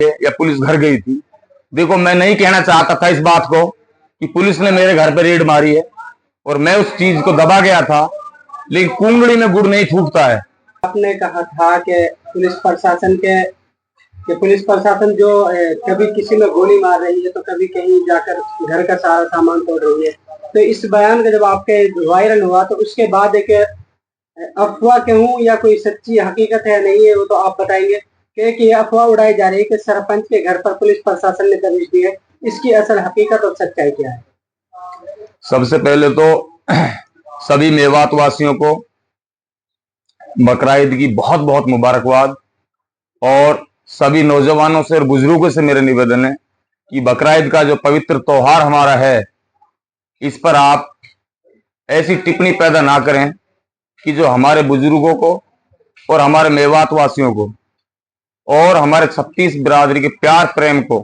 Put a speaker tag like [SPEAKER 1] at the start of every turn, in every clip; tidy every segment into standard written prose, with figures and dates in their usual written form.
[SPEAKER 1] या पुलिस घर गई थी। देखो, मैं नहीं कहना चाहता था इस बात को कि पुलिस ने मेरे घर पे रेड मारी है और मैं उस चीज को दबा गया था, लेकिन कुंडली में गुड़ नहीं फूटता है।
[SPEAKER 2] आपने कहा था कि पुलिस प्रशासन जो कभी किसी में गोली मार रही है तो कभी कहीं जाकर घर का सारा सामान तोड़ रही है। तो इस बयान का जब आपके वायरल हुआ तो उसके बाद एक अफवाह कहूँ या कोई सच्ची हकीकत है नहीं है वो तो आप बताएंगे कि ये अफवाह उड़ाई जा रही है कि सरपंच के घर पर पुलिस प्रशासन ने दबिश दी है। इसकी असल हकीकत और सच्चाई क्या है?
[SPEAKER 1] सबसे पहले तो सभी मेवात वासियों को बकरा ईद की बहुत बहुत मुबारकबाद। और सभी नौजवानों से और बुजुर्गों से मेरा निवेदन है कि बकरा ईद का जो पवित्र त्योहार हमारा है, इस पर आप ऐसी टिप्पणी पैदा ना करें कि जो हमारे बुजुर्गों को और हमारे मेवात वासियों को और हमारे 36 बिरादरी के प्यार प्रेम को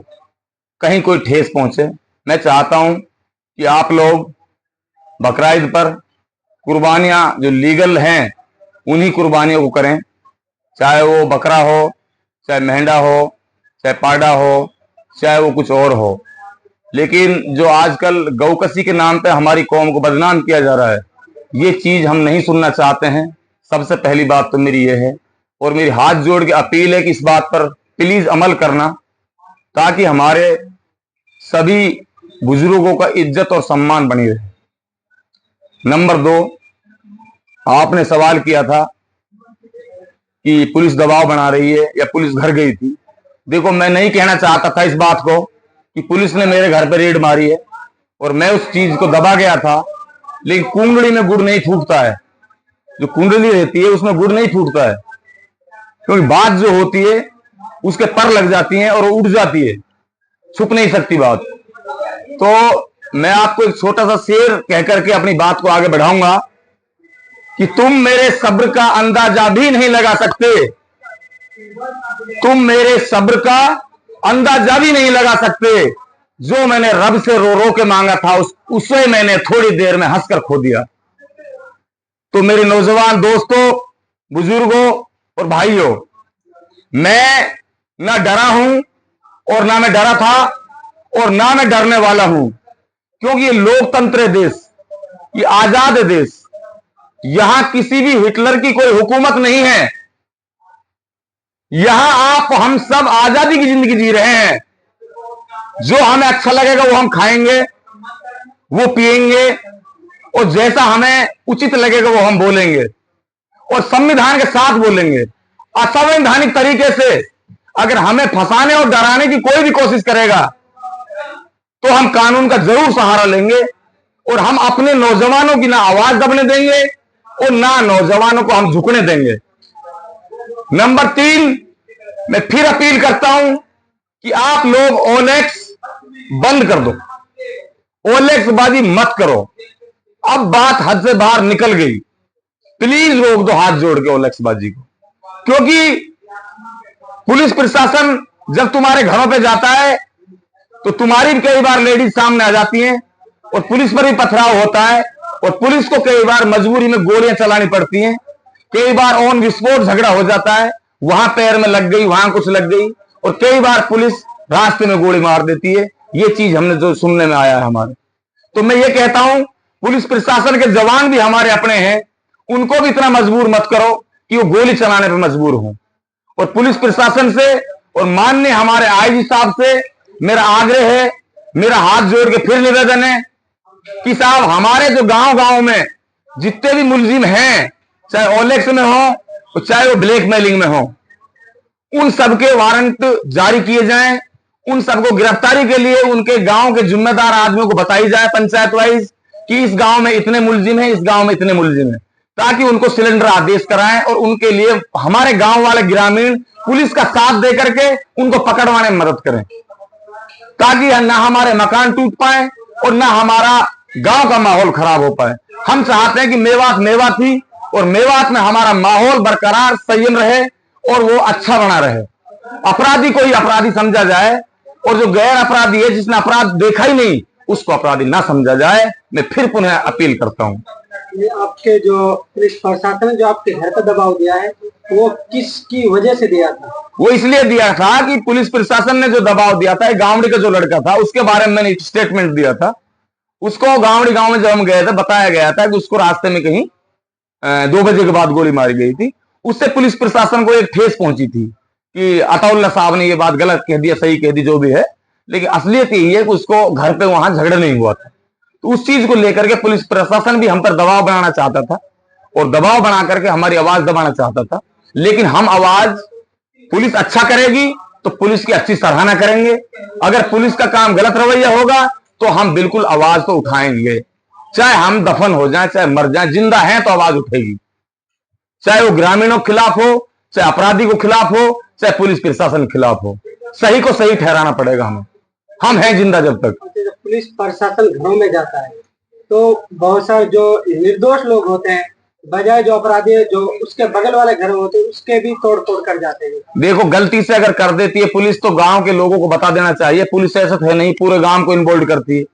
[SPEAKER 1] कहीं कोई ठेस पहुंचे। मैं चाहता हूं कि आप लोग बकरा ईद पर कुर्बानियां जो लीगल हैं उन्हीं कुर्बानियों को करें, चाहे वो बकरा हो, चाहे मेंढा हो, चाहे पाडा हो, चाहे वो कुछ और हो। लेकिन जो आजकल गौकसी के नाम पे हमारी कौम को बदनाम किया जा रहा है, ये चीज हम नहीं सुनना चाहते हैं। सबसे पहली बात तो मेरी ये है, और मेरी हाथ जोड़ के अपील है कि इस बात पर प्लीज अमल करना, ताकि हमारे सभी बुजुर्गों का इज्जत और सम्मान बनी रहे। नंबर 2, आपने सवाल किया था कि पुलिस दबाव बना रही है या पुलिस घर गई थी। देखो, मैं नहीं कहना चाहता था इस बात को कि पुलिस ने मेरे घर पे रेड मारी है और मैं उस चीज को दबा गया था, लेकिन कुंडली में गुड़ नहीं फूटता है। जो कुंडली रहती है उसमें गुड़ नहीं फूटता है, क्योंकि बात जो होती है उसके पर लग जाती है और वो उड़ जाती है, छुप नहीं सकती बात। तो मैं आपको एक छोटा सा शेर कह करके अपनी बात को आगे बढ़ाऊंगा कि तुम मेरे सब्र का अंदाजा भी नहीं लगा सकते, तुम मेरे सब्र का अंदाजा भी नहीं लगा सकते। जो मैंने रब से रो रो के मांगा था उसे मैंने थोड़ी देर में हंसकर खो दिया। तो मेरे नौजवान दोस्तों, बुजुर्गों और भाइयों, मैं ना डरा हूं और ना मैं डरा था और ना मैं डरने वाला हूं, क्योंकि ये लोकतंत्र देश, ये आजाद देश, यहां किसी भी हिटलर की कोई हुकूमत नहीं है। यहां आप हम सब आजादी की जिंदगी जी रहे हैं। जो हमें अच्छा लगेगा वो हम खाएंगे, वो पिएंगे, और जैसा हमें उचित लगेगा वो हम बोलेंगे, और संविधान के साथ बोलेंगे। असंवैधानिक तरीके से अगर हमें फंसाने और डराने की कोई भी कोशिश करेगा तो हम कानून का जरूर सहारा लेंगे, और हम अपने नौजवानों की ना आवाज दबने देंगे और ना नौजवानों को हम झुकने देंगे। नंबर 3, मैं फिर अपील करता हूं कि आप लोग ओलेक्स बंद कर दो, ओलेक्स बाजी मत करो। अब बात हद से बाहर निकल गई, प्लीज रोक दो हाथ जोड़ के ओलेक्स बाजी को। क्योंकि पुलिस प्रशासन जब तुम्हारे घरों पे जाता है तो तुम्हारी भी कई बार लेडीज सामने आ जाती हैं और पुलिस पर भी पथराव होता है, और पुलिस को कई बार मजबूरी में गोलियां चलानी पड़ती हैं। कई बार ऑन विस्फोट झगड़ा हो जाता है, वहां पैर में लग गई, वहां कुछ लग गई, और कई बार पुलिस रास्ते में गोली मार देती है। ये चीज हमने जो सुनने में आया है हमारे। तो मैं ये कहता हूं, पुलिस प्रशासन के जवान भी हमारे अपने हैं, उनको भी इतना मजबूर मत करो कि वो गोली चलाने पर मजबूर हो। और पुलिस प्रशासन से और माननीय हमारे आईजी साहब से मेरा आग्रह है, मेरा हाथ जोड़ के फिर निवेदन है कि साहब, हमारे जो गांव में जितने भी मुलजिम हैं, चाहे ओलेक्स में हो चाहे वो ब्लैकमेलिंग में हो, उन सबके वारंट जारी किए जाएं। उन सबको गिरफ्तारी के लिए उनके गांव के जिम्मेदार आदमियों को बताई जाए पंचायत वाइज कि इस गांव में इतने मुलजिम हैं, इस गांव में इतने मुलजिम हैं, ताकि उनको सिलेंडर आदेश कराएं और उनके लिए हमारे गांव वाले ग्रामीण पुलिस का साथ दे करके उनको पकड़वाने में मदद करें, ताकि ना हमारे मकान टूट पाए और ना हमारा गांव का माहौल खराब हो पाए। हम चाहते हैं कि मेवात मेवात ही, और मेवात में हमारा माहौल बरकरार संयम रहे और वो अच्छा बना रहे। अपराधी को ही अपराधी समझा जाए, और जो गैर अपराधी है, जिसने अपराध देखा ही नहीं, उसको अपराधी ना समझा जाए। मैं फिर पुनः अपील करता हूं।
[SPEAKER 2] ये आपके जो पुलिस प्रशासन ने जो आपके घर पर दबाव दिया है वो किसकी वजह से दिया था?
[SPEAKER 1] वो इसलिए दिया था कि पुलिस प्रशासन ने जो दबाव दिया था, गांवड़ी का जो लड़का था उसके बारे में मैंने स्टेटमेंट दिया था। उसको गांवड़ी गांव में जब हम गए थे बताया गया था कि उसको रास्ते में कहीं 2 बजे के बाद गोली मारी गई थी। उससे पुलिस प्रशासन को एक ठेस पहुंची थी कि अताउल्ला साहब ने ये बात गलत कह दिया, सही कह दी, जो भी है, लेकिन असलियत यही है कि उसको घर पे वहां झगड़ा नहीं हुआ था। तो उस चीज को लेकर के पुलिस प्रशासन भी हम पर दबाव बनाना चाहता था और दबाव बना करके हमारी आवाज दबाना चाहता था। लेकिन हम आवाज, पुलिस अच्छा करेगी तो पुलिस की अच्छी सराहना करेंगे। अगर पुलिस का काम गलत रवैया होगा तो हम बिल्कुल आवाज तो उठाएंगे, चाहे हम दफन हो जाएं, चाहे मर जाएं, जिंदा हैं तो आवाज उठेगी। चाहे वो ग्रामीणों के खिलाफ हो, चाहे अपराधी को खिलाफ हो, चाहे पुलिस प्रशासन के खिलाफ हो, सही को सही ठहराना पड़ेगा हमें। हम हैं जिंदा जब तक।
[SPEAKER 2] जब पुलिस प्रशासन घरों में जाता है तो बहुत सारे जो निर्दोष लोग होते हैं, बजाय जो अपराधी जो उसके बगल वाले घर में होते हैं उसके भी तोड़ फोड़ कर जाते हैं।
[SPEAKER 1] देखो, गलती से अगर कर देती है पुलिस तो गांव के लोगों को बता देना चाहिए। पुलिस ऐसा है नहीं, पूरे गांव को इन्वॉल्व करती है।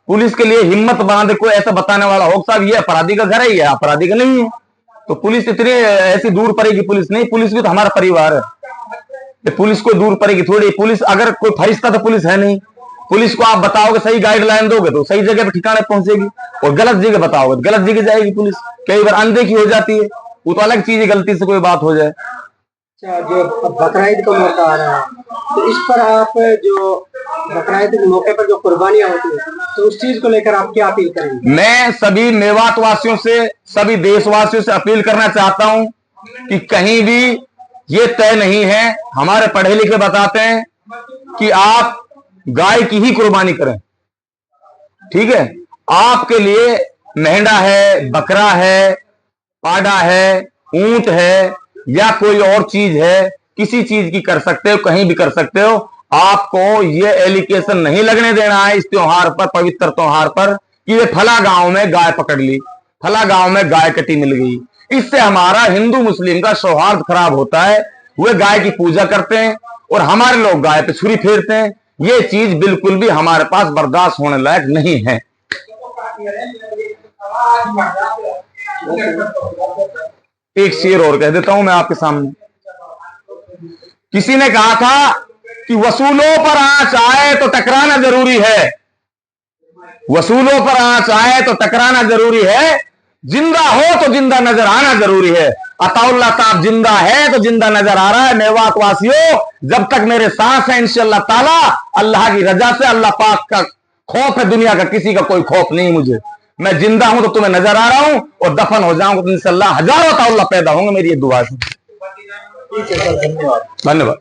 [SPEAKER 1] पुलिस के लिए हिम्मत बना दे कोई ऐसा बताने वाला हो साहब ये अपराधी का घर है, ये अपराधी का नहीं है, तो पुलिस इतनी ऐसी दूर पड़ेगी? पुलिस नहीं, पुलिस भी तो हमारा परिवार है। पुलिस को दूर पड़ेगी थोड़ी। पुलिस अगर कोई फरिश्ता तो पुलिस है नहीं। पुलिस को आप बताओगे, सही गाइडलाइन दोगे तो सही जगह पे ठिकाने पहुंचेगी, और गलत जगह बताओगे तो गलत जगह जाएगी पुलिस। कई बार अनदेखी हो जाती है, वो तो अलग चीज है, गलती से कोई बात हो जाए।
[SPEAKER 2] अच्छा, जो बकरा ईद का मौका आ रहा है तो इस पर आप जो बकरा ईद के मौके पर जो कुर्बानियां होती है तो उस चीज को लेकर आप क्या अपील करेंगे?
[SPEAKER 1] मैं सभी मेवात वासियों से, सभी देशवासियों से अपील करना चाहता हूं कि कहीं भी ये तय नहीं है, हमारे पढ़े लिखे बताते हैं कि आप गाय की ही कुर्बानी करें। ठीक है, आपके लिए मेंढा है, बकरा है, पाडा है, ऊंट है या कोई और चीज है, किसी चीज की कर सकते हो, कहीं भी कर सकते हो। आपको ये एलिगेशन नहीं लगने देना है इस त्योहार पर, पवित्र त्योहार पर, कि ये फला गांव में गाय पकड़ ली, फला गांव में गाय कटी मिल गई। इससे हमारा हिंदू मुस्लिम का सौहार्द खराब होता है। वे गाय की पूजा करते हैं और हमारे लोग गाय पे छुरी फेरते हैं। ये चीज बिल्कुल भी हमारे पास बर्दाश्त होने लायक नहीं है। एक शेर और कह देता हूं मैं आपके सामने। किसी ने कहा था कि वसूलों पर आंच आए तो टकराना जरूरी है, वसूलों पर आंच आए तो टकराना जरूरी है, जिंदा हो तो जिंदा नजर आना जरूरी है। अताउल्ला साहब जिंदा है तो जिंदा नजर आ रहा है। मेवात वासियों, जब तक मेरे सांस है इंशाअल्लाह ताला, अल्लाह की रजा से, अल्लाह पाक का खौफ है, दुनिया का किसी का कोई खौफ नहीं मुझे। मैं जिंदा हूं तो तुम्हें नजर आ रहा हूं, और दफन हो जाऊंगा तो इंशाअल्लाह हजारों अताउल्ला पैदा होंगे, मेरी ये दुआ है।
[SPEAKER 2] ठीक है सर, धन्यवाद।
[SPEAKER 1] धन्यवाद।